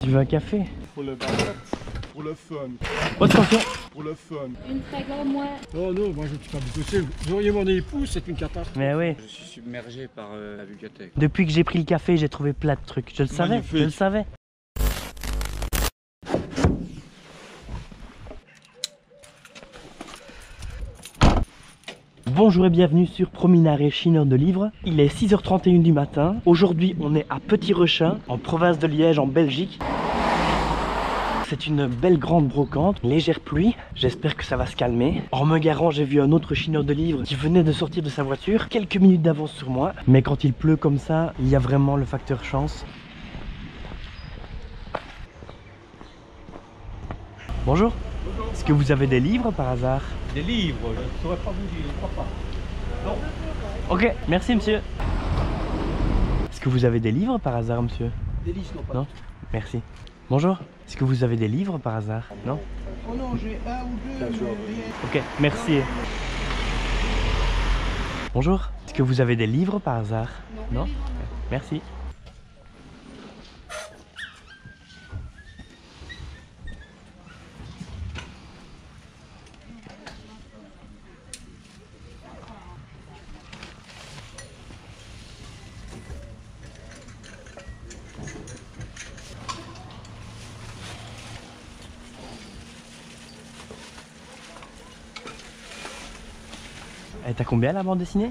Tu veux un café? Pour le barrette, pour le fun. Attention. Pour le fun. Une flagrant, moi. Non, non, moi je ne suis pas possible. Vous auriez mon épouse, c'est une cata. Mais oui. Je suis submergé par la bibliothèque. Depuis que j'ai pris le café, j'ai trouvé plein de trucs. Je le savais, Magnifique. je le savais. Bonjour et bienvenue sur Promenade et Chineur de livres. Il est 6h31 du matin. Aujourd'hui, on est à Petit Rechin, en province de Liège, en Belgique. C'est une belle grande brocante, légère pluie. J'espère que ça va se calmer. En me garant, j'ai vu un autre chineur de livres qui venait de sortir de sa voiture, quelques minutes d'avance sur moi. Mais quand il pleut comme ça, il y a vraiment le facteur chance. Bonjour. Bonjour. Est-ce que vous avez des livres par hasard? Des livres, je ne saurais pas vous dire, je crois pas. Non. Ok, merci monsieur. Est-ce que vous avez des livres par hasard monsieur? Des listes, non pas. Non? Merci. Bonjour. Est-ce que vous avez des livres par hasard? Non? Oh non, j'ai un ou deux. Ok, merci. Bonjour. Est-ce que vous avez des livres par hasard? Non? Merci. Et t'as combien la bande dessinée?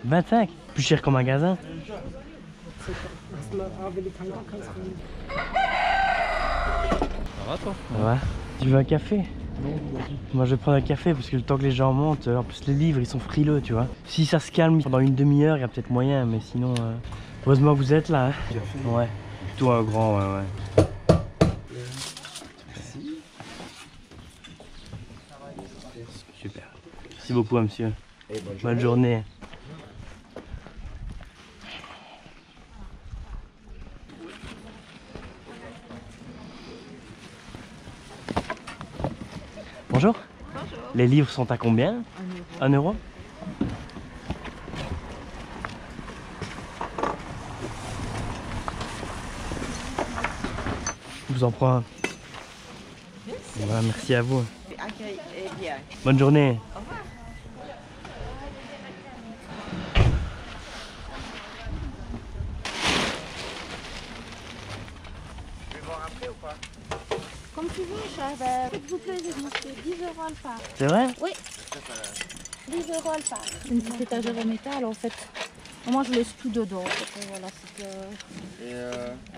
25. Plus cher qu'au magasin. Ça va toi? Ouais. Tu veux un café? Non, Moi je vais prendre un café parce que le temps que les gens montent, en plus les livres ils sont frileux tu vois. Si ça se calme pendant une demi-heure, il y a peut-être moyen, mais sinon... Heureusement que vous êtes là. Hein. Ouais. Toi un grand, ouais. Super. Merci beaucoup monsieur. Et Bonne journée. Bonjour. Bonjour. Les livres sont à combien? 1 euro. Je vous en prends un. Voilà, merci à vous. Bonne journée. Comme tu veux, cher. Ben, s'il vous plaît, monsieur, 10 € le part. C'est vrai? Oui. 10 € le part. C'est une petite étagère en métal, en fait. Moi, je laisse tout dedans. Voilà, c'est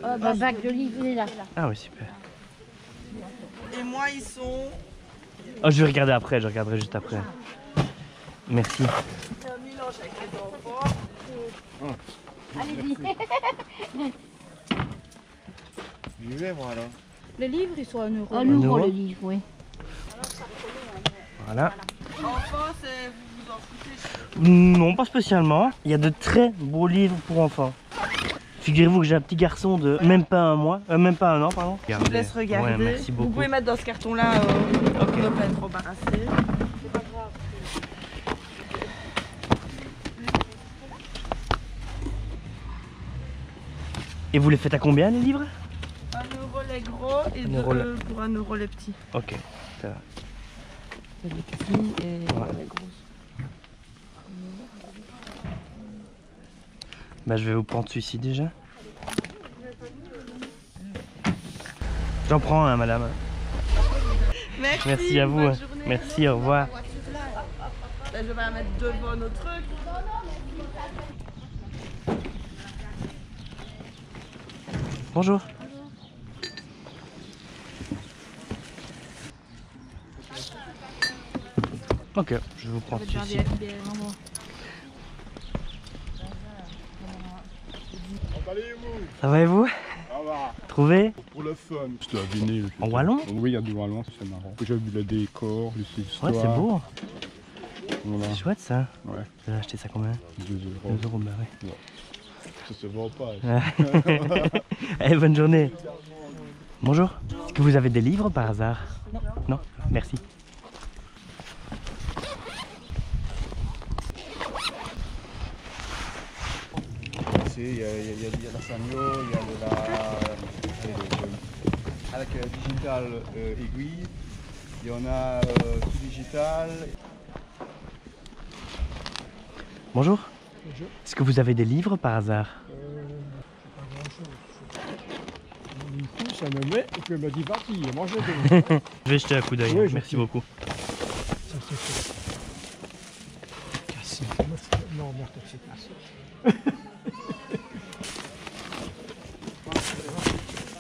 un bac de livres, il est là. Ah oui, super. Et moi, ils sont... Oh, je vais regarder après, je regarderai juste après. Merci. C'est un mélange avec les enfants. Allez-y. J'y vais moi alors. Les livres, ils sont à 1 euro. 1 euro, le livre, oui. Voilà. Enfants, c'est... vous vous en foutez. Non, pas spécialement. Il y a de très beaux livres pour enfants. Figurez-vous que j'ai un petit garçon de même pas un mois, même pas un an, pardon. Je vous laisse regarder. Ouais, merci beaucoup. Vous pouvez mettre dans ce carton-là, Ok. ne pas être embarrassé. Et vous les faites à combien les livres? 1 euro les gros et 1 euro pour 1 euro les petits. Ok, ça va. Les petits et Ouais. les grosses. Bah je vais vous prendre celui-ci déjà. J'en prends un madame. Merci. Merci à vous. Bonne journée. Merci, au revoir. Ben, je vais la mettre devant nos trucs. Bonjour. Ok, je vais vous prendre celui-ci. Emballez-vous. Ça va et vous? Ça va. Trouvé? Pour le fun. C'est un vinyle. En wallon? Oui, il y a du wallon, c'est marrant. J'ai vu le décor, l'histoire. Ouais, c'est beau. Voilà. C'est chouette ça. Ouais, Vous avez acheté ça combien? 2 euros. 2 euros, bah ouais. Ça se vend pas. Allez, bonne journée. Bonjour. Est-ce que vous avez des livres par hasard? Non. Non? Merci. PC, il y a la Sanyo, il y a de la avec digital aiguille, il y en a tout digital. Bonjour. Bonjour. Est-ce que vous avez des livres par hasard? Pas grand-chose. Du coup, ça me met et puis elle me dit parti, moi je vais. Je vais jeter un coup d'œil. Oui, je Merci sais. beaucoup. Ça c'est fait. Cassé. Non, merde, c'est cassé.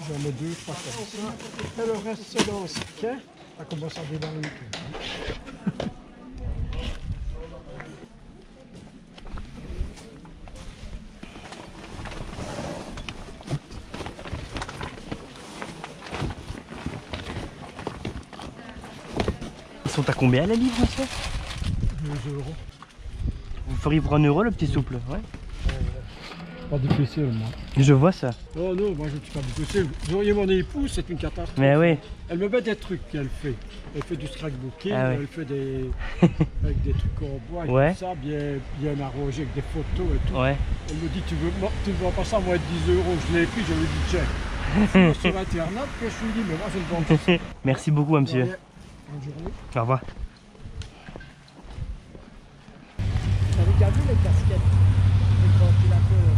J'en mets 2, 3 comme ça. Et le reste, c'est dans le sac. Ça commence à débarrer. Ils sont à combien les livres, monsieur? 2 euros. Vous feriez pour 1 euro le petit souple? Ouais. Pas difficile, moi. Je vois ça. Oh non, moi je ne suis pas difficile. Vous auriez mon épouse, c'est une catastrophe. Mais oui. Elle me met des trucs qu'elle fait. Elle fait du scrapbooking, Ah ouais. elle fait des avec des trucs en bois et Ouais. tout ça, bien arrangé avec des photos et tout. Ouais. Elle me dit tu veux pas ça moi 10 euros, je l'ai pris, je lui dis tiens. Sur internet, puis je lui dis mais moi je le vends tout ça. Merci beaucoup, monsieur. Bonne journée. Au revoir. Vous avez déjà vu les casquettes avec ventilateur?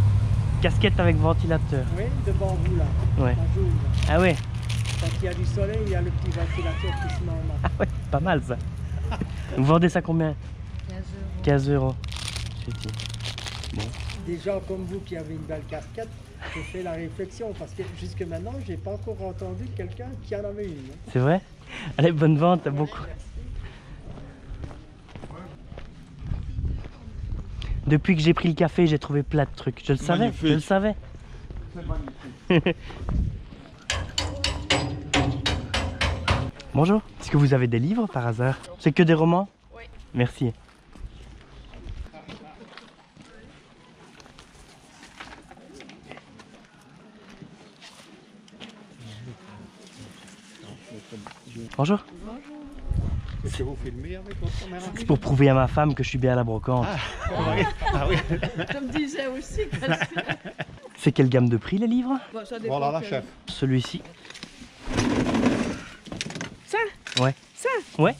Casquette avec ventilateur. Oui, devant vous là, Ouais. la jaune. Là. Ah ouais. Quand il y a du soleil, il y a le petit ventilateur qui se met en marche. Ah ouais, pas mal ça. Vous vendez ça combien? 15 euros. J'ai dit. Des gens comme vous qui avez une belle casquette, je fais la réflexion parce que jusque maintenant, j'ai pas encore entendu quelqu'un qui en avait une. Hein. C'est vrai? Allez, bonne vente, beaucoup. Depuis que j'ai pris le café, j'ai trouvé plein de trucs. Je le savais, je le savais. Bonjour, est-ce que vous avez des livres par hasard? C'est que des romans? Oui. Merci. Bonjour. Est-ce que vous filmez avec votre caméra? C'est pour prouver à ma femme que je suis bien à la brocante. Ah oui. Je me disais aussi que C'est quelle gamme de prix les livres? bon, ça dépend. Voilà la quel- chef. Celui-ci. Ça Ouais. Ça Ouais.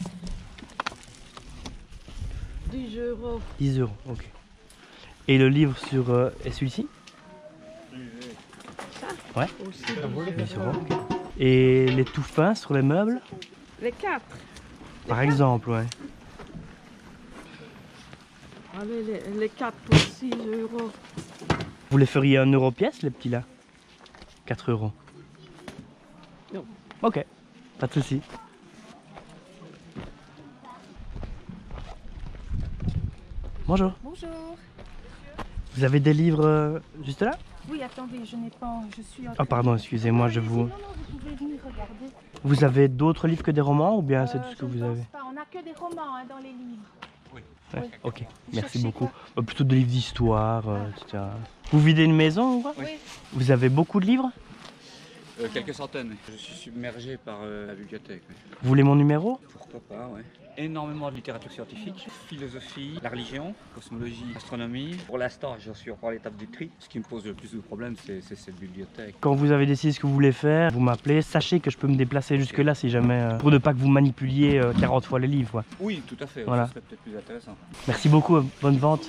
10 euros. 10 euros, ok. Et le livre sur... est celui-ci? Ouais. Aussi. 10 euros. Et les tout fins sur les meubles? Les 4. Par exemple, ouais. Allez, les 4 pour 6 euros. Vous les feriez 1 euro pièce, les petits là? 4 euros. Non. Ok, pas de souci. Bonjour. Bonjour. Vous avez des livres juste là? Oui, attendez, je n'ai pas. Je suis en Ah pardon, excusez-moi, je Allez-y, vous... Non, vous pouvez venir regarder. Vous avez d'autres livres que des romans ou bien c'est tout ce que Je vous ne avez? pense pas. On n'a que des romans hein, dans les livres. Ouais, ok, Vous merci cherchez beaucoup. quoi Plutôt des livres d'histoire, etc. Vous videz une maison ou quoi? Oui. Vous avez beaucoup de livres? Quelques centaines. Je suis submergé par la bibliothèque. Oui. Vous voulez mon numéro? Pourquoi pas, ouais. Énormément de littérature scientifique, philosophie, la religion, cosmologie, astronomie. Pour l'instant, j'en suis encore à l'étape du tri. Ce qui me pose le plus de problèmes, c'est cette bibliothèque. Quand vous avez décidé ce que vous voulez faire, vous m'appelez. Sachez que je peux me déplacer jusque là si jamais... pour ne pas que vous manipuliez 40 fois les livres. Quoi. Oui, tout à fait. Voilà. Ce serait peut-être plus intéressant. Merci beaucoup, bonne vente.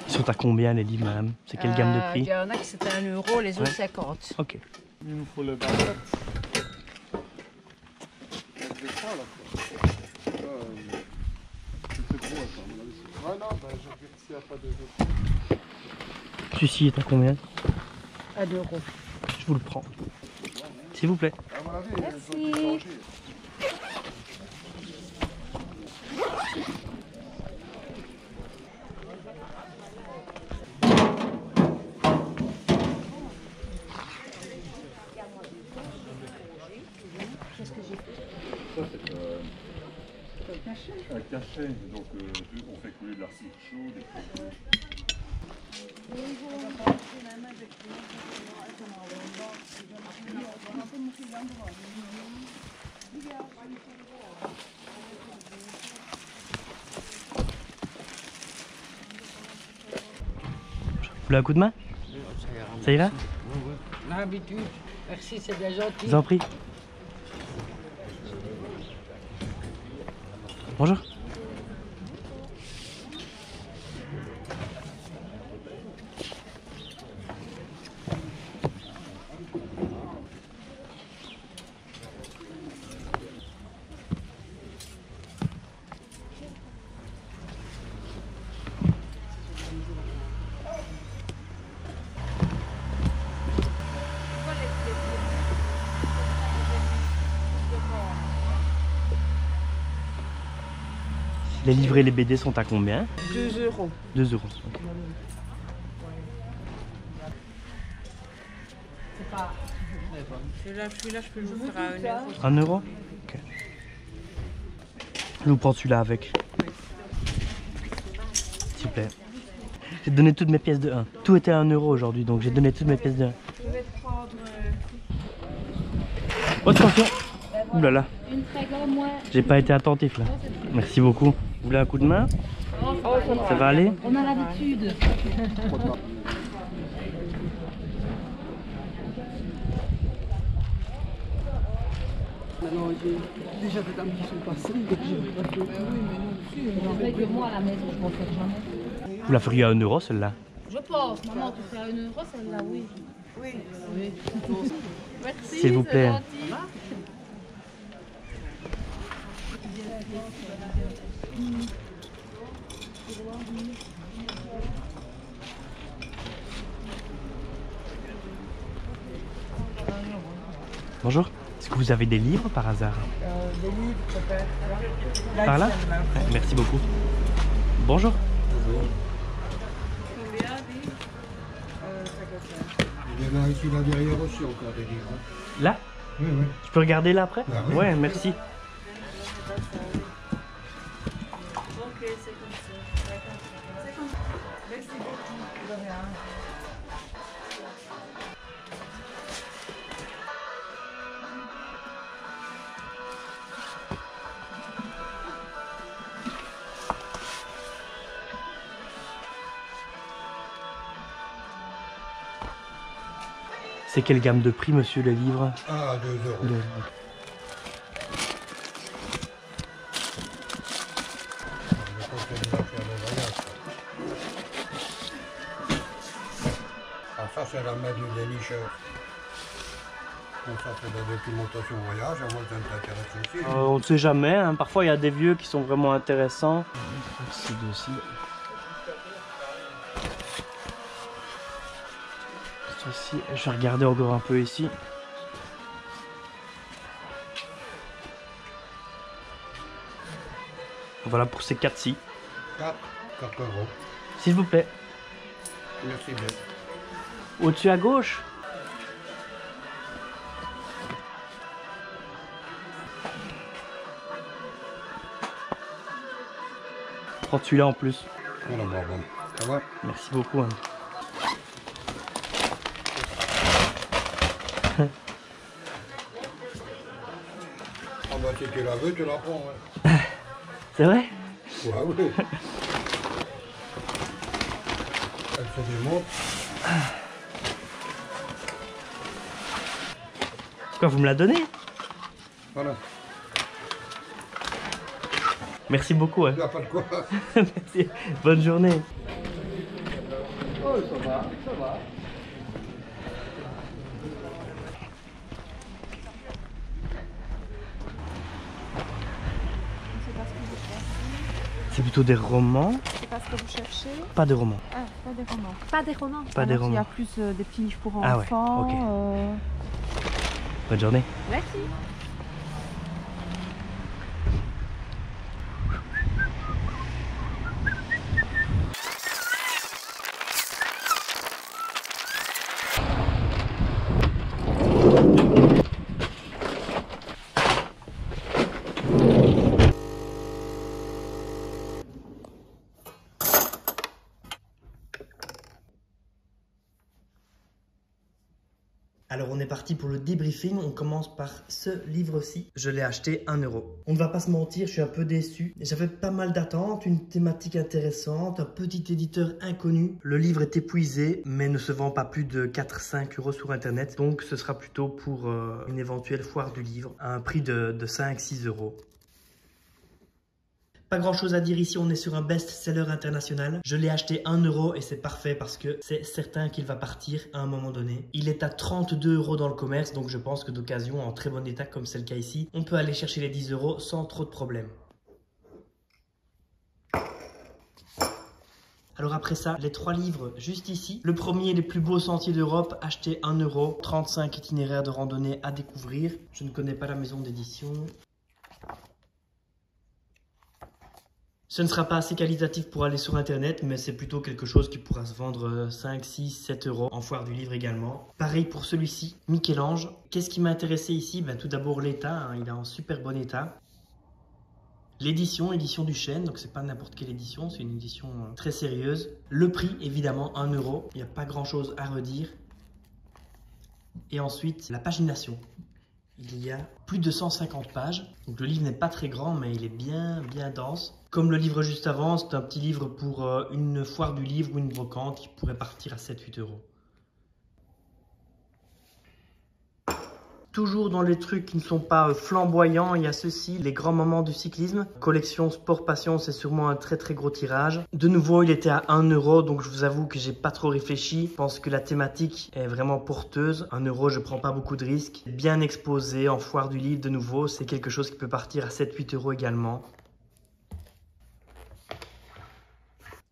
Ils sont à combien les livres, madame? C'est quelle gamme de Il prix? y en a qui c'était 1 euro, les autres Ouais. 50. Ok. Il nous faut le barrette. Celui-ci est à combien? 1 euro. Je vous le prends. S'il vous plaît. Merci. Un cachet, donc on fait couler de l'arcide chaude. voulez un coup de main? Ça ira? L'habitude. Merci, c'est bien gentil. Je vous en prie. Bonjour. Les livres et les BD sont à combien? 2 €. 2 euros. Ok. Celui-là, je peux le faire à 1 €. 1 euro? Ok. Je vous prends celui-là avec. S'il vous plaît. J'ai donné toutes mes pièces de 1. Tout était à 1 euro aujourd'hui, donc j'ai donné toutes mes pièces de 1. Je vais prendre... Attention! Ouh là là, Une très grande, moi. j'ai pas été attentif là. Merci beaucoup. Vous voulez un coup de main? Ça va aller? On a l'habitude. Maintenant, j'ai déjà des dames qui sont passées, donc j'ai pas fait. On paye que moi à la maison, je m'en fais jamais. Vous la feriez à 1 euro celle-là? Je pense, maman, tu fais à 1 euro celle-là, oui. Oui. Merci, S'il vous plaît. c'est gentil. Bonjour. Est-ce que vous avez des livres par hasard? Des livres, peut-être. Par là? Ouais, merci beaucoup. Bonjour. Il y en a ici là derrière aussi encore des livres. Là? Oui, oui. Je peux regarder là après? Ah oui. Ouais, merci. Ok, c'est comme ça. Merci beaucoup. De rien. C'est quelle gamme de prix, monsieur, les livres? Ah, 2 euros. De- Je continue à faire le voyage. Ah, ça, c'est la main du dénicheur. Donc, ça, c'est la documentation voyage. À moi, ça m'intéresse aussi. On ne sait jamais, hein. Parfois il y a des vieux qui sont vraiment intéressants. Ces deux-ci. Ceci, je vais regarder encore un peu ici. Voilà pour ces 4-ci. 4 euros. S'il vous plaît. Merci bien. Au-dessus à gauche. Prends celui-là en plus. Voilà, bon. Ça va? Merci beaucoup. Hein. Ah bah, si tu la veux, tu la prends. Ouais, C'est vrai? ouais, oui. Elle se démonte. Quoi, vous me la donnez? Voilà. Merci beaucoup. Hein. Il n'y a pas de quoi. Merci. Bonne journée. Oh, ça va, ça va. C'est plutôt des romans. C'est pas ce que vous cherchez? Pas de romans. Ah, pas des romans. Pas des romans. Pas des Alors, il y a romans. plus des petits livres pour Ah ouais, enfants. ok. Bonne journée. Merci. Alors on est parti pour le débriefing, on commence par ce livre-ci. Je l'ai acheté 1 €. On ne va pas se mentir, je suis un peu déçu. J'avais pas mal d'attentes, une thématique intéressante, un petit éditeur inconnu. Le livre est épuisé, mais ne se vend pas plus de 4-5 € sur internet. Donc ce sera plutôt pour une éventuelle foire du livre, à un prix de 5-6 €. Pas grand chose à dire ici, on est sur un best-seller international. Je l'ai acheté 1 € et c'est parfait parce que c'est certain qu'il va partir à un moment donné. Il est à 32 € dans le commerce, donc je pense que d'occasion, en très bon état comme c'est le cas ici, on peut aller chercher les 10 € sans trop de problèmes. Alors après ça, les 3 livres juste ici. Le premier, les plus beaux sentiers d'Europe, acheté 1 €, 35 itinéraires de randonnée à découvrir. Je ne connais pas la maison d'édition. Ce ne sera pas assez qualitatif pour aller sur internet, mais c'est plutôt quelque chose qui pourra se vendre 5, 6, 7 € en foire du livre également. Pareil pour celui-ci, Michel-Ange. Qu'est-ce qui m'a intéressé ici? Tout d'abord l'état, il est en super bon état. L'édition, édition du Chêne, donc c'est pas n'importe quelle édition, c'est une édition très sérieuse. Le prix, évidemment, 1 €, il n'y a pas grand chose à redire. Et ensuite, la pagination. Il y a plus de 150 pages, donc le livre n'est pas très grand, mais il est bien dense. Comme le livre juste avant, c'est un petit livre pour une foire du livre ou une brocante qui pourrait partir à 7-8 €. Toujours dans les trucs qui ne sont pas flamboyants, il y a ceci, les grands moments du cyclisme. Collection Sport Passion, c'est sûrement un très gros tirage. De nouveau, il était à 1 €, donc je vous avoue que j'ai pas trop réfléchi. Je pense que la thématique est vraiment porteuse. 1 €, je prends pas beaucoup de risques. Bien exposé en foire du livre, de nouveau, c'est quelque chose qui peut partir à 7-8 € également.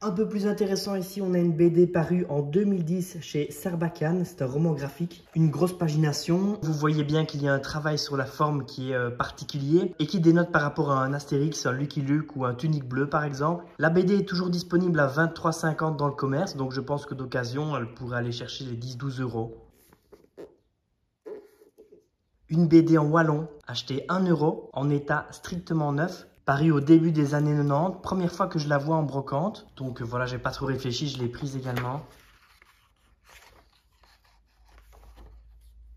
Un peu plus intéressant ici, on a une BD parue en 2010 chez Sarbacane, c'est un roman graphique, une grosse pagination. Vous voyez bien qu'il y a un travail sur la forme qui est particulier et qui dénote par rapport à un Astérix, un Lucky Luke ou un Tunique Bleu par exemple. La BD est toujours disponible à 23,50 € dans le commerce, donc je pense que d'occasion, elle pourrait aller chercher les 10-12 €. Une BD en wallon, achetée 1 € en état strictement neuf. Paru au début des années 90, première fois que je la vois en brocante. Donc voilà, j'ai pas trop réfléchi, je l'ai prise également.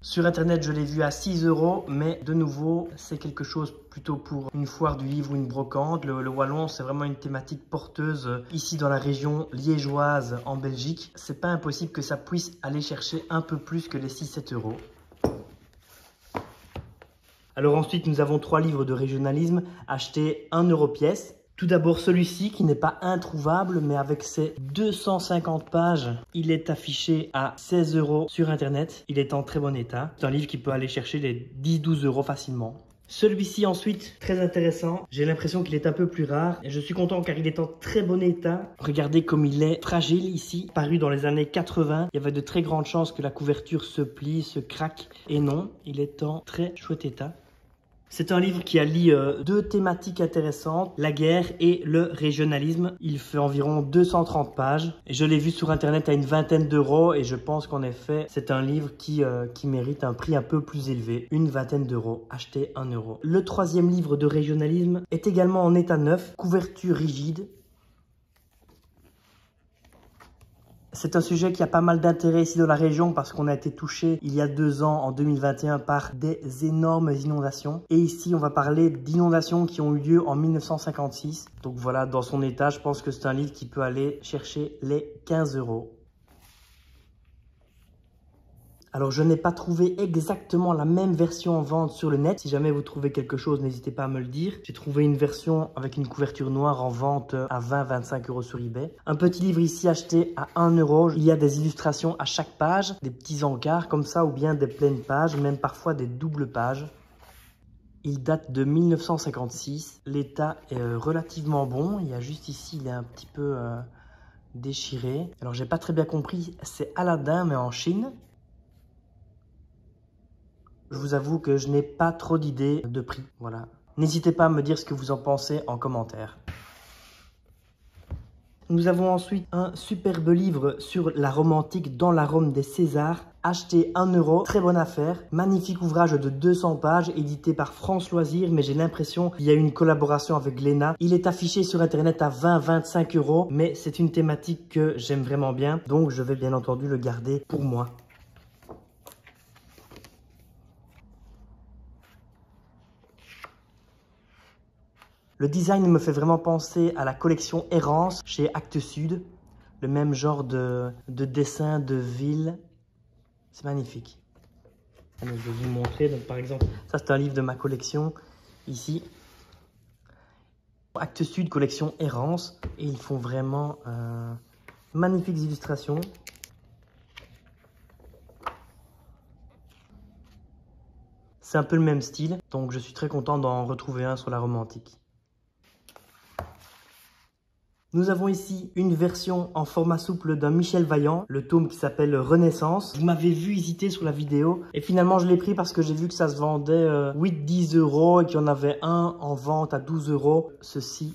Sur internet, je l'ai vue à 6 €, mais de nouveau, c'est quelque chose plutôt pour une foire du livre ou une brocante. Le wallon, c'est vraiment une thématique porteuse ici dans la région liégeoise en Belgique. C'est pas impossible que ça puisse aller chercher un peu plus que les 6-7 €. Alors ensuite, nous avons 3 livres de régionalisme achetés 1 € pièce. Tout d'abord celui-ci qui n'est pas introuvable, mais avec ses 250 pages, il est affiché à 16 € sur internet. Il est en très bon état. C'est un livre qui peut aller chercher les 10-12 € facilement. Celui-ci ensuite, très intéressant. J'ai l'impression qu'il est un peu plus rare et je suis content car il est en très bon état. Regardez comme il est fragile ici. Paru dans les années 80, il y avait de très grandes chances que la couverture se plie, se craque. Et non, il est en très chouette état. C'est un livre qui allie 2 thématiques intéressantes, la guerre et le régionalisme. Il fait environ 230 pages. Et je l'ai vu sur internet à une vingtaine d'euros et je pense qu'en effet, c'est un livre qui mérite un prix un peu plus élevé. Une vingtaine d'euros, acheté 1 €. Le 3e livre de régionalisme est également en état neuf, couverture rigide. C'est un sujet qui a pas mal d'intérêt ici dans la région parce qu'on a été touché il y a 2 ans, en 2021, par des énormes inondations. Et ici, on va parler d'inondations qui ont eu lieu en 1956. Donc voilà, dans son état, je pense que c'est un livre qui peut aller chercher les 15 €. Alors, je n'ai pas trouvé exactement la même version en vente sur le net. Si jamais vous trouvez quelque chose, n'hésitez pas à me le dire. J'ai trouvé une version avec une couverture noire en vente à 20-25 € sur eBay. Un petit livre ici acheté à 1 €. Il y a des illustrations à chaque page, des petits encarts comme ça ou bien des pleines pages, même parfois des doubles pages. Il date de 1956. L'état est relativement bon. Il y a juste ici, il est un petit peu déchiré. Alors, j'ai pas très bien compris. C'est Aladdin, mais en Chine. Je vous avoue que je n'ai pas trop d'idées de prix. Voilà. N'hésitez pas à me dire ce que vous en pensez en commentaire. Nous avons ensuite un superbe livre sur la romantique dans la Rome des Césars, acheté 1 €, très bonne affaire, magnifique ouvrage de 200 pages, édité par France Loisirs, mais j'ai l'impression qu'il y a eu une collaboration avec Glénat. Il est affiché sur internet à 20-25 €, mais c'est une thématique que j'aime vraiment bien, donc je vais bien entendu le garder pour moi. Le design me fait vraiment penser à la collection Errance chez Actes Sud. Le même genre de dessin de ville. C'est magnifique. Je vais vous montrer. Donc, par exemple, ça c'est un livre de ma collection. Ici. Actes Sud, collection Errance. Et ils font vraiment magnifiques illustrations. C'est un peu le même style, donc je suis très content d'en retrouver un sur la romantique. Nous avons ici une version en format souple d'un Michel Vaillant, le tome qui s'appelle Renaissance. Vous m'avez vu hésiter sur la vidéo et finalement je l'ai pris parce que j'ai vu que ça se vendait 8-10 € et qu'il y en avait un en vente à 12 €. Ceci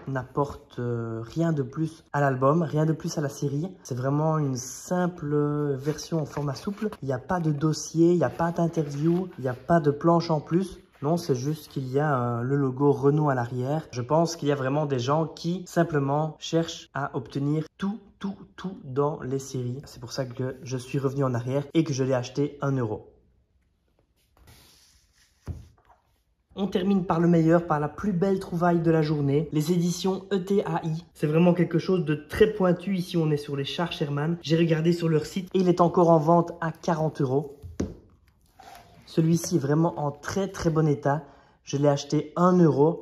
n'apporte rien de plus à l'album, rien de plus à la série. C'est vraiment une simple version en format souple. Il n'y a pas de dossier, il n'y a pas d'interview, il n'y a pas de planche en plus. Non, c'est juste qu'il y a le logo Renault à l'arrière. Je pense qu'il y a vraiment des gens qui simplement cherchent à obtenir tout dans les séries. C'est pour ça que je suis revenu en arrière et que je l'ai acheté 1 €. On termine par le meilleur, par la plus belle trouvaille de la journée, les éditions ETAI. C'est vraiment quelque chose de très pointu. Ici, on est sur les chars Sherman. J'ai regardé sur leur site et il est encore en vente à 40 €. Celui-ci est vraiment en très bon état. Je l'ai acheté 1 €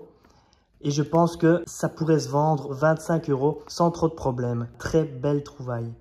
et je pense que ça pourrait se vendre 25 € sans trop de problème. Très belle trouvaille.